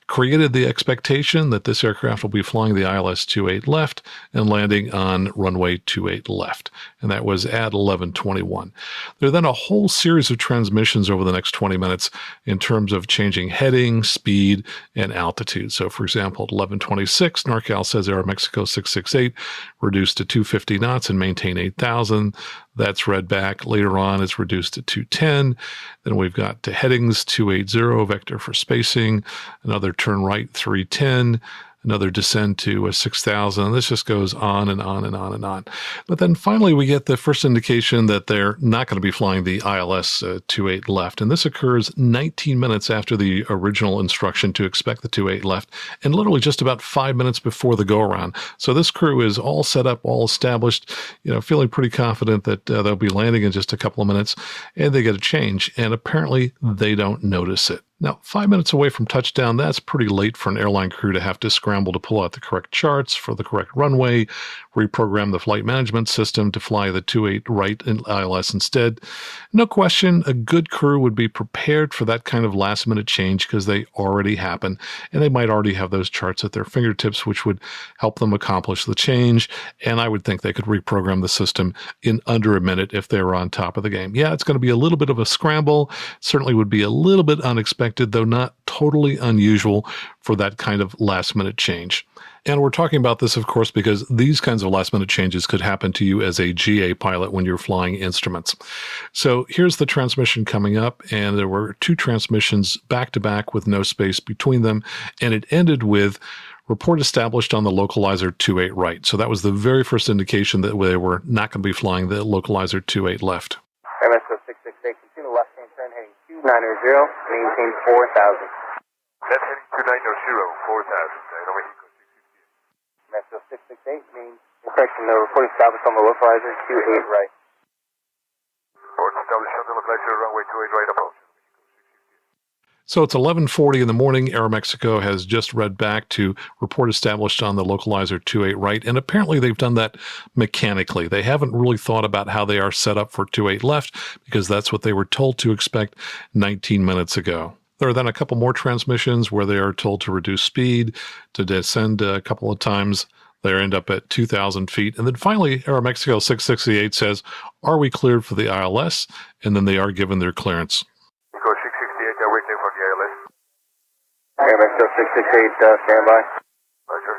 created the expectation that this aircraft will be flying the ILS 28 left and landing on runway 28 left. And that was at 11:21. There are then a whole series of transmissions over the next 20 minutes in terms of changing heading, speed, and altitude. So for example, at 11:26, NorCal says AeroMexico 668 reduced to 250 knots and maintain 8,000. That's read back. Later on, it's reduced to 210. Then we've got to headings 280, vector for spacing, another turn right 310, another descend to 6,000. This just goes on and on and on and on. But then finally, we get the first indication that they're not going to be flying the ILS 28 left. And this occurs 19 minutes after the original instruction to expect the 28 left, and literally just about 5 minutes before the go-around. So this crew is all set up, all established, feeling pretty confident that they'll be landing in just a couple of minutes, and they get a change. And apparently, they don't notice it. Now, 5 minutes away from touchdown, that's pretty late for an airline crew to have to scramble to pull out the correct charts for the correct runway, reprogram the flight management system to fly the 28 right in ILS instead. No question, a good crew would be prepared for that kind of last-minute change because they already happen, and they might already have those charts at their fingertips, which would help them accomplish the change, and I would think they could reprogram the system in under a minute if they were on top of the game. Yeah, it's going to be a little bit of a scramble, certainly would be a little bit unexpected, though not totally unusual for that kind of last-minute change. And we're talking about this, of course, because these kinds of last-minute changes could happen to you as a GA pilot when you're flying instruments. So here's the transmission coming up, and there were two transmissions back-to-back with no space between them, and it ended with report established on the localizer 28 right. So that was the very first indication that they were not going to be flying the localizer 28 left. AeroMexico 668, continue left-hand turn heading 290, maintain 4,000. Left heading 290, 4,000, AeroMexico 668. AeroMexico 668 means correction, the report established on the localizer 28 right. Report established on the localizer runway 28 right approach. So it's 11:40 in the morning. AeroMexico has just read back to report established on the localizer 28 right, and apparently they've done that mechanically. They haven't really thought about how they are set up for 28 left because that's what they were told to expect 19 minutes ago. There are then a couple more transmissions where they are told to reduce speed, to descend a couple of times. They end up at 2,000 feet. And then finally, AeroMexico 668 says, are we cleared for the ILS? And then they are given their clearance. AeroMexico 668, standby. Roger.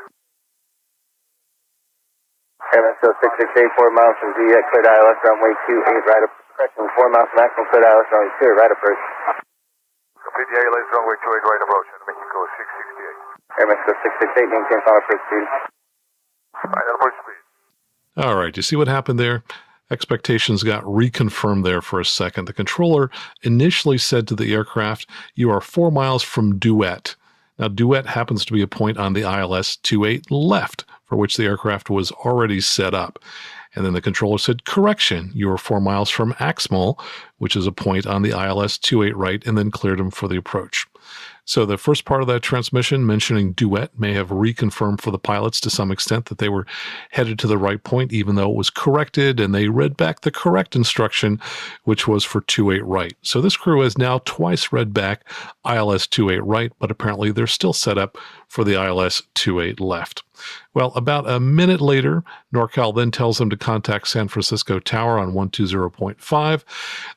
AeroMexico 668, 4 miles from DX, cleared ILS runway 28 right approach. Correction, 4 miles maximum, cleared ILS runway 28 right approach. Complete the ILS runway 28 right approach, AeroMexico 668. AeroMexico 668, maintain final approach speed. Final approach speed. All right, you see what happened there? Expectations got reconfirmed there for a second. The controller initially said to the aircraft, you are 4 miles from duet. Now, Duet happens to be a point on the ILS-28 left, for which the aircraft was already set up. And then the controller said, correction, you are 4 miles from Axmal, which is a point on the ILS-28 right, and then cleared him for the approach. So the first part of that transmission mentioning Duet may have reconfirmed for the pilots to some extent that they were headed to the right point, even though it was corrected, and they read back the correct instruction, which was for 28 right. So this crew has now twice read back ILS-28 right, but apparently they're still set up for the ILS-28 left. Well, about a minute later, NorCal then tells them to contact San Francisco Tower on 120.5.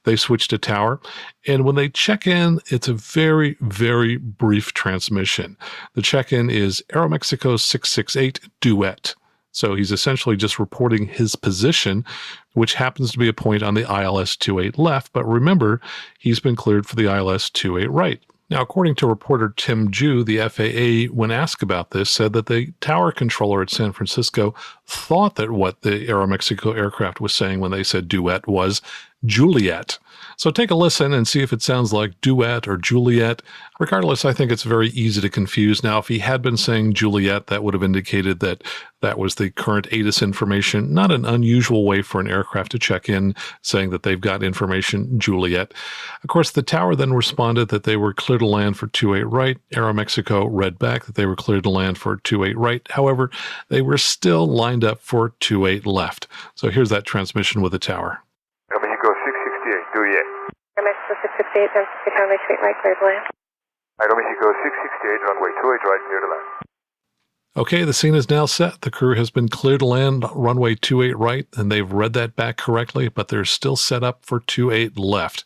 They switch to Tower, and when they check in, it's a very, very brief transmission. The check-in is AeroMexico 668 Duet. So he's essentially just reporting his position, which happens to be a point on the ILS-28 left, but remember, he's been cleared for the ILS-28 right. Now, according to reporter Tim Ju, the FAA, when asked about this, said that the tower controller at San Francisco thought that what the AeroMexico aircraft was saying when they said Duet was Juliet. So take a listen and see if it sounds like Duet or Juliet. Regardless, I think it's very easy to confuse. Now, if he had been saying Juliet, that would have indicated that that was the current ATIS information. Not an unusual way for an aircraft to check in, saying that they've got information Juliet. Of course, the tower then responded that they were clear to land for 28 right. AeroMexico read back that they were cleared to land for 28 right. However, they were still lined up for 28 left. So here's that transmission with the tower. AeroMexico 668, Juliet. AeroMexico 668, San Francisco, runway 28 right, clear to land. AeroMexico 668, runway 28 right, clear to land. Okay, the scene is now set. The crew has been cleared to land runway 28 right, and they've read that back correctly, but they're still set up for 28 left.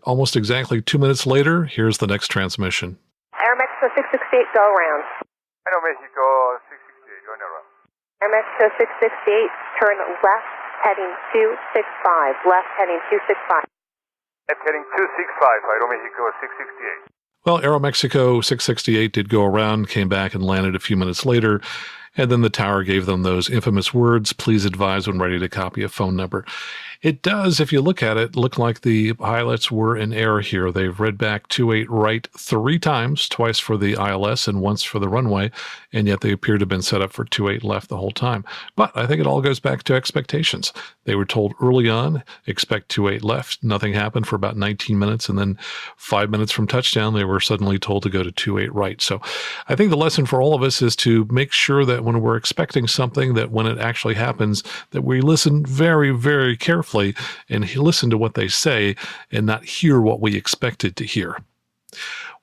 Almost exactly 2 minutes later, here's the next transmission. AeroMexico 668, go around. AeroMexico 668, going around. AeroMexico 668, turn left, heading 265, left, heading 265. Left heading 265, AeroMexico 668. Well, AeroMexico 668 did go around, came back and landed a few minutes later, and then the tower gave them those infamous words, please advise when ready to copy a phone number. It does, if you look at it, look like the pilots were in error here. They've read back 28 right 3 times, twice for the ILS and once for the runway, and yet they appear to have been set up for 28 left the whole time. But I think it all goes back to expectations. They were told early on, expect 28 left. Nothing happened for about 19 minutes, and then 5 minutes from touchdown, they were suddenly told to go to 28 right. So I think the lesson for all of us is to make sure that when we're expecting something, that when it actually happens, that we listen very, very carefully and listen to what they say and not hear what we expected to hear.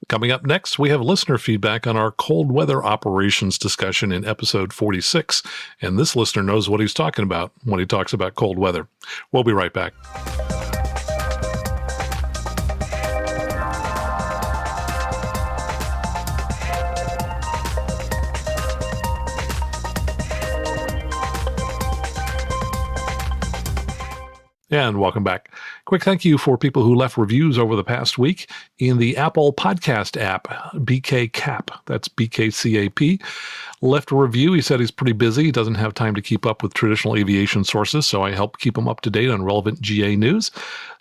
Coming up next, we have listener feedback on our cold weather operations discussion in episode 46, and this listener knows what he's talking about when he talks about cold weather. We'll be right back. And welcome back. Quick thank you for people who left reviews over the past week in the Apple Podcast app, BKCAP. That's BKCAP. Left a review. He said he's pretty busy. He doesn't have time to keep up with traditional aviation sources, so I help keep him up to date on relevant GA news.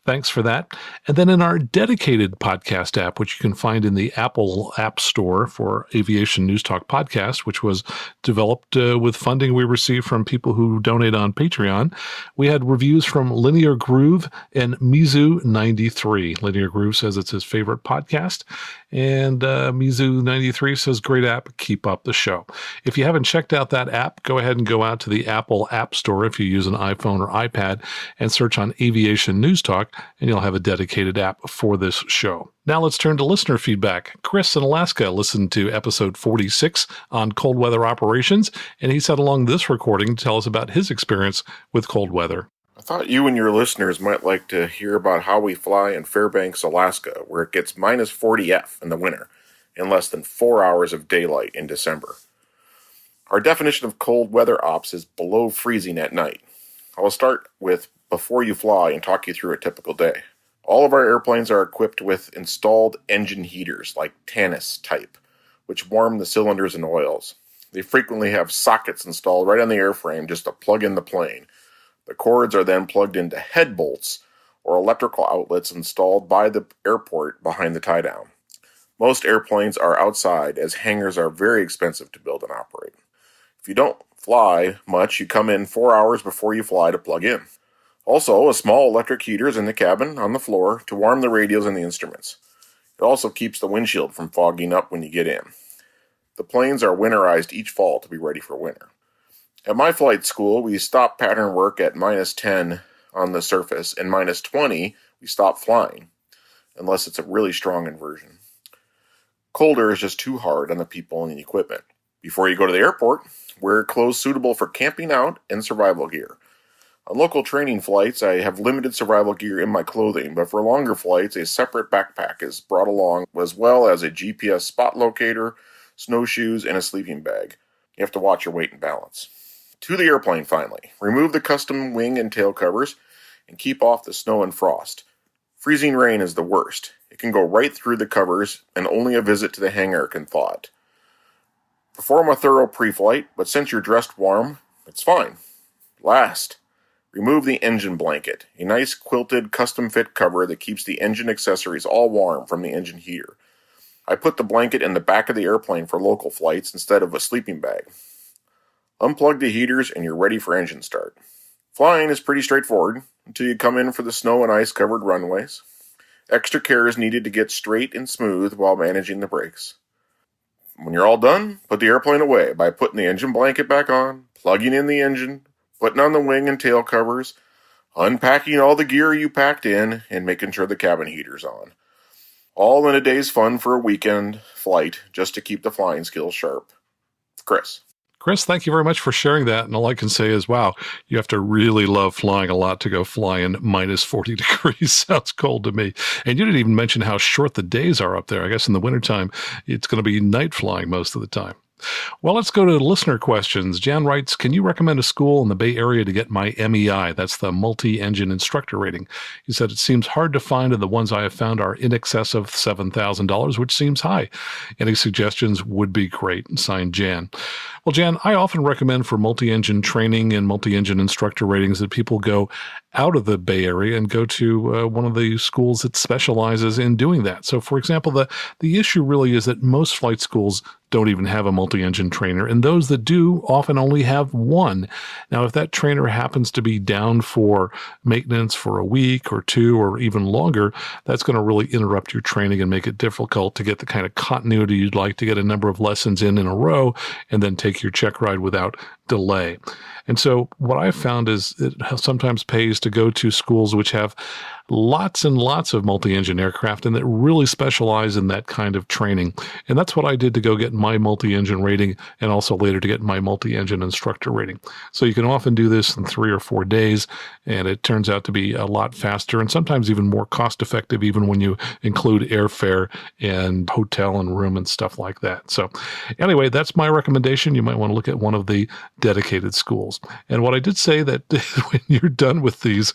Thanks for that. And then in our dedicated podcast app, which you can find in the Apple App Store for Aviation News Talk Podcast, which was developed with funding we received from people who donate on Patreon, we had reviews from Linear Groove and Mizu93. Linear Groove says it's his favorite podcast, and Mizu93 says, great app, keep up the show. If you haven't checked out that app, go ahead and go out to the Apple App Store if you use an iPhone or iPad and search on Aviation News Talk, and you'll have a dedicated app for this show. Now let's turn to listener feedback. Chris in Alaska listened to episode 46 on cold weather operations, and he sent along this recording to tell us about his experience with cold weather. I thought you and your listeners might like to hear about how we fly in Fairbanks, Alaska, where it gets minus 40 F in the winter and less than 4 hours of daylight in December. Our definition of cold weather ops is below freezing at night. I will start with before you fly and talk you through a typical day. All of our airplanes are equipped with installed engine heaters like Tanis type, which warm the cylinders and oils. They frequently have sockets installed right on the airframe just to plug in the plane. The cords are then plugged into head bolts or electrical outlets installed by the airport behind the tie-down. Most airplanes are outside, as hangars are very expensive to build and operate. If you don't fly much, you come in 4 hours before you fly to plug in. Also, a small electric heater is in the cabin on the floor to warm the radios and the instruments. It also keeps the windshield from fogging up when you get in. The planes are winterized each fall to be ready for winter. At my flight school, we stop pattern work at -10 on the surface, and -20 we stop flying, unless it's a really strong inversion. Colder is just too hard on the people and the equipment. Before you go to the airport, wear clothes suitable for camping out and survival gear. On local training flights, I have limited survival gear in my clothing, but for longer flights, a separate backpack is brought along, as well as a GPS spot locator, snowshoes, and a sleeping bag. You have to watch your weight and balance. To the airplane, finally. Remove the custom wing and tail covers, and keep off the snow and frost. Freezing rain is the worst. It can go right through the covers, and only a visit to the hangar can thaw it. Perform a thorough pre-flight, but since you're dressed warm, it's fine. Last, remove the engine blanket, a nice quilted custom-fit cover that keeps the engine accessories all warm from the engine heater. I put the blanket in the back of the airplane for local flights instead of a sleeping bag. Unplug the heaters and you're ready for engine start. Flying is pretty straightforward until you come in for the snow and ice covered runways. Extra care is needed to get straight and smooth while managing the brakes. When you're all done, put the airplane away by putting the engine blanket back on, plugging in the engine, putting on the wing and tail covers, unpacking all the gear you packed in, and making sure the cabin heater's on. All in a day's fun for a weekend flight just to keep the flying skills sharp. Chris. Chris, thank you very much for sharing that. And all I can say is, wow, you have to really love flying a lot to go fly in -40 degrees. Sounds cold to me. And you didn't even mention how short the days are up there. I guess in the wintertime, it's going to be night flying most of the time. Well, let's go to listener questions. Jan writes, can you recommend a school in the Bay Area to get my MEI? That's the multi-engine instructor rating. He said, it seems hard to find, and the ones I have found are in excess of $7,000, which seems high. Any suggestions would be great. Signed, Jan. Well, Jan, I often recommend for multi-engine training and multi-engine instructor ratings that people go out of the Bay Area and go to one of the schools that specializes in doing that. So, for example, the issue really is that most flight schools don't even have a multi-engine trainer, and those that do often only have one. Now, if that trainer happens to be down for maintenance for a week or two or even longer, that's going to really interrupt your training and make it difficult to get the kind of continuity you'd like to get a number of lessons in a row and then take your check ride without delay. And so what I've found is it sometimes pays to go to schools which have lots and lots of multi-engine aircraft and that really specialize in that kind of training. And that's what I did to go get my multi-engine rating and also later to get my multi-engine instructor rating. So you can often do this in 3 or 4 days, and it turns out to be a lot faster and sometimes even more cost-effective even when you include airfare and hotel and room and stuff like that. So anyway, that's my recommendation. You might want to look at one of the dedicated schools. And what I did say that when you're done with these,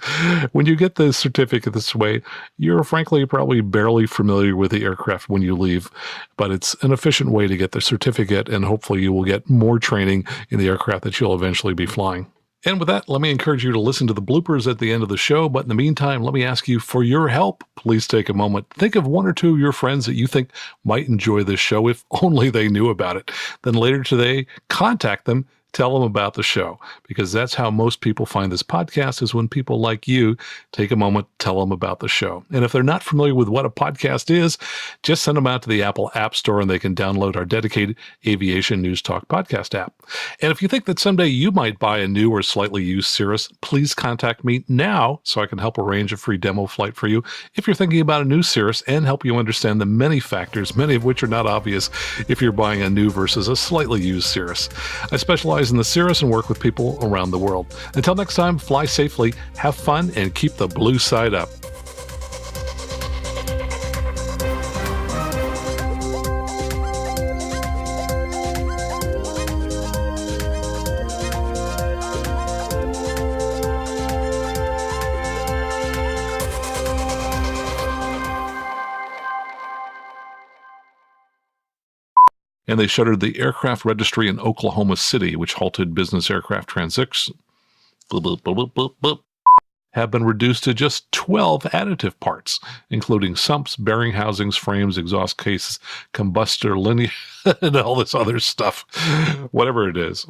when you get the certificate this way, you're frankly probably barely familiar with the aircraft when you leave, but it's an efficient way to get the certificate, and hopefully you will get more training in the aircraft that you'll eventually be flying. And with that, let me encourage you to listen to the bloopers at the end of the show. But in the meantime, let me ask you for your help. Please take a moment. Think of 1 or 2 of your friends that you think might enjoy this show if only they knew about it. Then later today, contact them. Tell them about the show, because that's how most people find this podcast, is when people like you take a moment, tell them about the show. And if they're not familiar with what a podcast is, just send them out to the Apple App Store and they can download our dedicated Aviation News Talk podcast app. And if you think that someday you might buy a new or slightly used Cirrus, please contact me now so I can help arrange a free demo flight for you if you're thinking about a new Cirrus and help you understand the many factors, many of which are not obvious if you're buying a new versus a slightly used Cirrus. I specialize in the Cirrus and work with people around the world. Until next time, fly safely, have fun, and keep the blue side up. And they shuttered the aircraft registry in Oklahoma City, which halted business aircraft transits. have been reduced to just 12 additive parts, including sumps, bearing housings, frames, exhaust cases, combustor linear, and all this other stuff, whatever it is.